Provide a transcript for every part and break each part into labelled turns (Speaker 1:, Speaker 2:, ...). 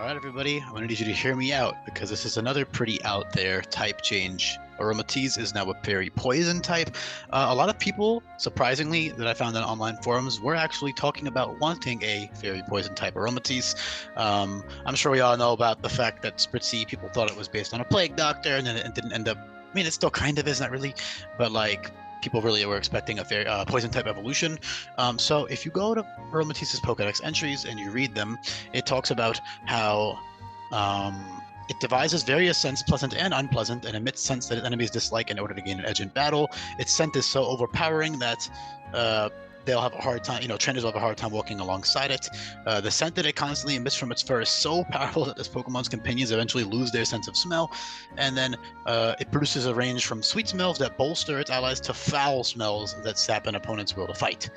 Speaker 1: right, everybody, I'm gonna need you to hear me out because this is another pretty out there type change. Aromatisse is now a fairy poison type. A lot of people, surprisingly, that I found on online forums were actually talking about wanting a fairy poison type Aromatisse. I'm sure we all know about the fact that Spritzy, people thought it was based on a plague doctor, and then it didn't end up. I mean, it still kind of is, not really, but like people really were expecting a fairy poison type evolution. So if you go to Aromatisse's Pokedex entries and you read them, it talks about how it devises various scents, pleasant and unpleasant, and emits scents that its enemies dislike in order to gain an edge in battle. Its scent is so overpowering that they'll have a hard time, trainers will have a hard time walking alongside it. The scent that it constantly emits from its fur is so powerful that this Pokemon's companions eventually lose their sense of smell. And then it produces a range from sweet smells that bolster its allies to foul smells that sap an opponent's will to fight.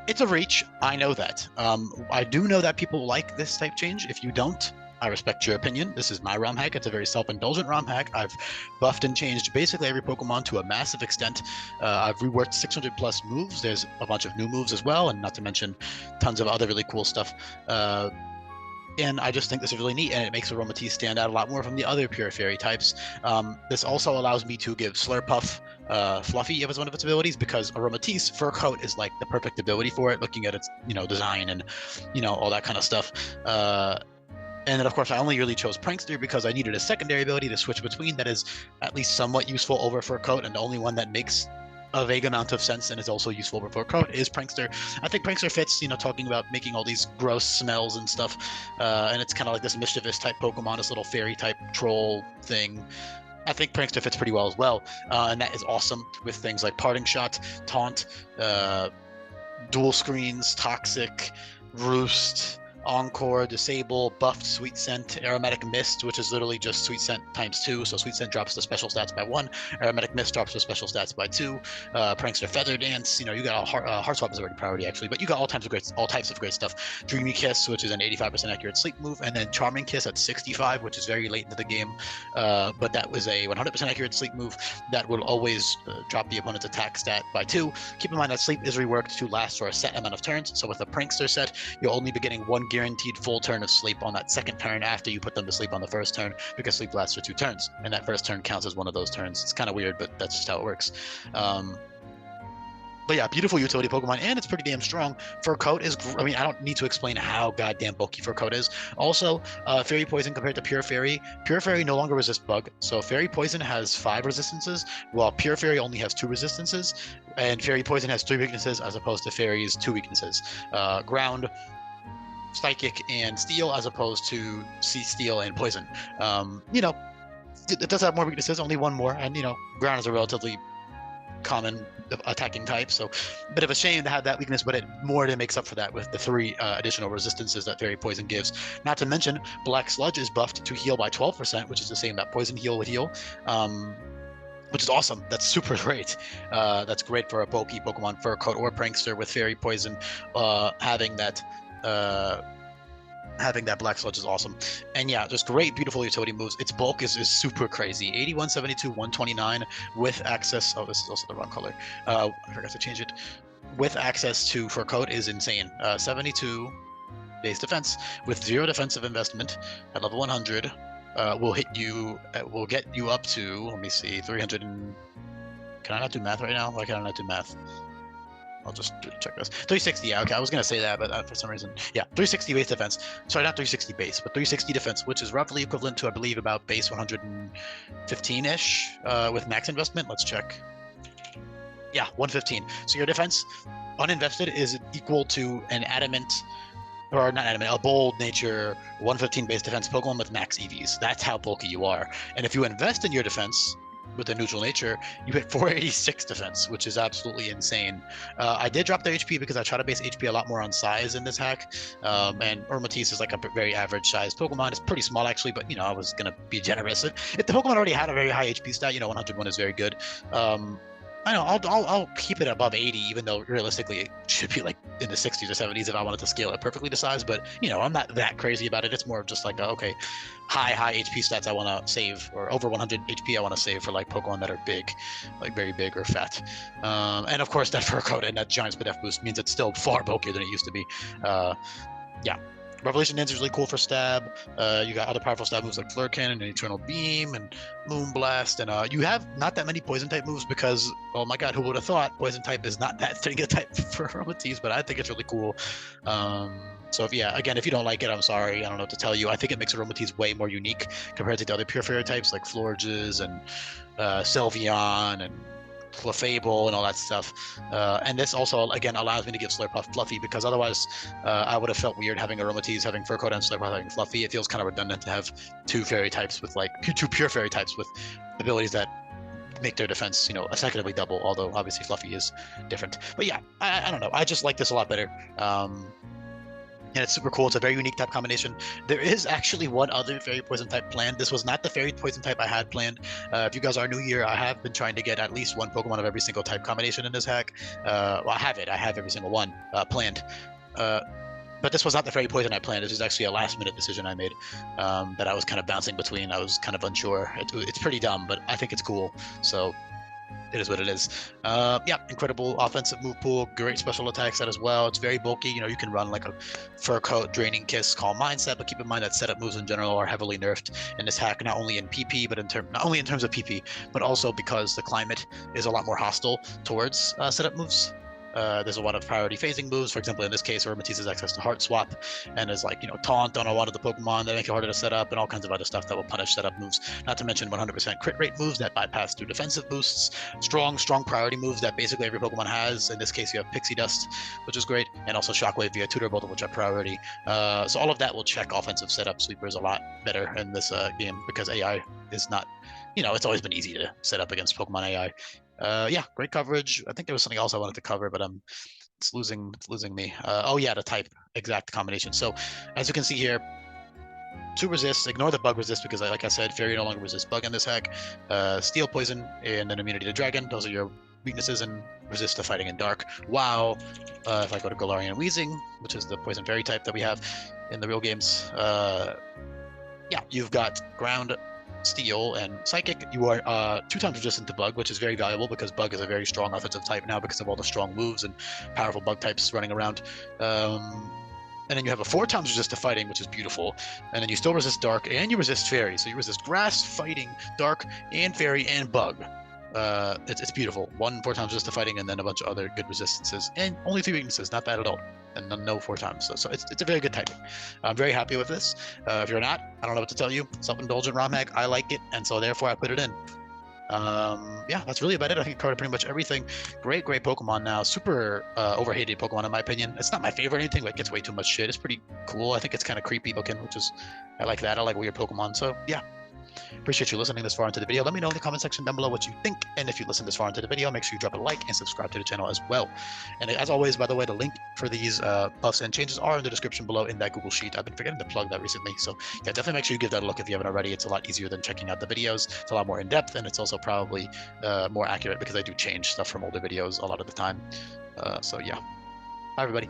Speaker 1: It's a reach. I know that. I do know that people like this type change. If you don't, I respect your opinion. This is my ROM hack. It's a very self-indulgent ROM hack. I've buffed and changed basically every Pokemon to a massive extent. I've reworked 600 plus moves. There's a bunch of new moves as well, and not to mention tons of other really cool stuff. And I just think this is really neat, and it makes Aromatisse stand out a lot more from the other Pure Fairy types. This also allows me to give Slurpuff Fluffy as one of its abilities, because Aromatisse Fur Coat is like the perfect ability for it, looking at its design and all that kind of stuff. And then, of course, I only really chose Prankster because I needed a secondary ability to switch between that is at least somewhat useful over Fur Coat, and the only one that makes a vague amount of sense and is also useful over Fur Coat is Prankster. I think Prankster fits, talking about making all these gross smells and stuff, and it's kind of like this mischievous type Pokemon, this little fairy type troll thing. I think Prankster fits pretty well as well, and that is awesome with things like Parting Shot, Taunt, Dual Screens, Toxic, Roost, Encore, Disable, Buffed, Sweet Scent, Aromatic Mist, which is literally just Sweet Scent times 2. So Sweet Scent drops the special stats by 1. Aromatic Mist drops the special stats by 2. Prankster Feather Dance. You got all Heart Swap is already priority actually, but you got all types of great stuff. Dreamy Kiss, which is an 85% accurate sleep move, and then Charming Kiss at 65, which is very late into the game, but that was a 100% accurate sleep move that will always drop the opponent's attack stat by 2. Keep in mind that sleep is reworked to last for a set amount of turns. So with the Prankster set, you'll only be getting one guaranteed full turn of sleep on that second turn after you put them to sleep on the first turn, because sleep lasts for 2 turns, and that first turn counts as one of those turns. It's kind of weird, but that's just how it works. But yeah, beautiful utility Pokemon, and it's pretty damn strong. Fur Coat is, I mean, I don't need to explain how goddamn bulky Fur Coat is. Also, Fairy Poison compared to Pure Fairy no longer resists Bug. So Fairy Poison has 5 resistances, while Pure Fairy only has 2 resistances, and Fairy Poison has 3 weaknesses as opposed to Fairy's 2 weaknesses. Ground, Psychic, and Steel, as opposed to Steel and Poison. It does have more weaknesses, only 1 more, and Ground is a relatively common attacking type, so a bit of a shame to have that weakness, but it more than makes up for that with the 3 additional resistances that Fairy Poison gives. Not to mention, Black Sludge is buffed to heal by 12%, which is the same that Poison Heal would heal, which is awesome. That's super great. That's great for a bulky Pokemon, Fur Coat or Prankster with Fairy Poison. Having that Black Sludge is awesome. And yeah, just great, beautiful utility moves. Its bulk is super crazy. 81, 72, 129 with access. Oh, this is also the wrong color. I forgot to change it. With access to Fur Coat is insane. 72 base defense with 0 defensive investment at level 100. Will get you up to, let me see, 300 and... Can I not do math right now? Why can I not do math? I'll just check this. 360, yeah, okay, I was going to say that, but for some reason, yeah, 360 base defense. Sorry, not 360 base, but 360 defense, which is roughly equivalent to, I believe, about base 115-ish with max investment. Let's check. Yeah, 115. So your defense, uninvested, is equal to an adamant, or not adamant, a bold nature 115 base defense Pokemon with max EVs. That's how bulky you are. And if you invest in your defense with a neutral nature, you hit 486 defense, which is absolutely insane. I did drop the HP because I try to base HP a lot more on size in this hack, and Aromatisse is like a very average sized Pokemon. It's pretty small actually, but I was gonna be generous. If the Pokemon already had a very high HP stat, 101 is very good. I know I'll keep it above 80, even though realistically it should be like in the 60s or 70s if I wanted to scale it perfectly to size. But I'm not that crazy about it. It's more of just like okay, high HP stats I want to save, or over 100 HP I want to save for like Pokemon that are big, like very big or fat. And of course that Fur Coat and that giant Spadef boost means it's still far bulkier than it used to be. Yeah. Revelation Dance is really cool for stab. You got other powerful stab moves like Flare Cannon and Eternal Beam and Moon Blast, and you have not that many poison type moves because, oh my god, who would have thought poison type is not that thing a type for Aromatisse, but I think it's really cool. So if you don't like it, I'm sorry. I don't know what to tell you. I think it makes Aromatisse way more unique compared to the other pure fairy types like Florges and Sylveon and Clefable and all that stuff. And this also, again, allows me to give Slurpuff Fluffy because otherwise I would have felt weird having Aromatisse having Fur Coat and Slurpuff having Fluffy. It feels kind of redundant to have two fairy types with two pure fairy types with abilities that make their defense, effectively double, although obviously Fluffy is different. But yeah, I don't know. I just like this a lot better. And it's super cool. It's a very unique type combination. There is actually one other fairy poison type planned. This was not the fairy poison type I had planned. If you guys are new here, I have been trying to get at least one Pokemon of every single type combination in this hack. Well, I have it. I have every single one planned. But this was not the fairy poison I planned. This is actually a last minute decision I made that I was kind of bouncing between. I was kind of unsure. It's pretty dumb, but I think it's cool. So it is what it is. Incredible offensive move pool, great special attack set as well. It's very bulky. You can run like a Fur Coat, Draining Kiss, Calm Mindset, but keep in mind that setup moves in general are heavily nerfed in this hack, not only in PP, but not only in terms of PP, but also because the climate is a lot more hostile towards setup moves. There's a lot of priority phasing moves. For example, in this case, Aromatisse has access to Heart Swap and is taunt on a lot of the Pokemon that make it harder to set up and all kinds of other stuff that will punish setup moves. Not to mention 100% crit rate moves that bypass through defensive boosts. Strong priority moves that basically every Pokemon has. In this case, you have Pixie Dust, which is great, and also Shockwave via Tutor Bolt, which are priority. So all of that will check offensive setup sweepers a lot better in this game because AI is not, it's always been easy to set up against Pokemon AI. Great coverage. I think there was something else I wanted to cover, but it's losing me. The type exact combination. So as you can see here, 2 resist, ignore the bug resist because like I said, fairy no longer resists bug in this hack. Steel, poison, and then immunity to dragon. Those are your weaknesses, and resist to fighting in dark. Wow. If I go to Galarian Weezing, which is the poison fairy type that we have in the real games, you've got ground, Steel, and Psychic. You are 2 times resistant to Bug, which is very valuable because Bug is a very strong offensive type now because of all the strong moves and powerful Bug types running around. And then you have a 4 times resist to Fighting, which is beautiful. And then you still resist Dark and you resist Fairy. So you resist Grass, Fighting, Dark, and Fairy, and Bug. It's beautiful. 4 times resist to Fighting, and then a bunch of other good resistances. And only 3 weaknesses, not bad at all. And no 4 times. So it's a very good typing. I'm very happy with this. If you're not, I don't know what to tell you. Self-indulgent ROM hack. I like it, and so therefore I put it in. That's really about it. I think I covered pretty much everything. Great Pokemon now. Super overhated Pokemon in my opinion. It's not my favorite or anything, but it gets way too much shit. It's pretty cool. I think it's kind of creepy looking, I like that. I like weird Pokemon. So yeah. Appreciate you listening this far into the video. Let me know in the comment section down below what you think. And if you listen this far into the video, make sure you drop a like and subscribe to the channel as well. And as always, by the way, the link for these buffs and changes are in the description below in that Google Sheet. I've been forgetting to plug that recently. So yeah, definitely make sure you give that a look if you haven't already. It's a lot easier than checking out the videos. It's a lot more in depth, and it's also probably more accurate because I do change stuff from older videos a lot of the time. So yeah. Bye, everybody.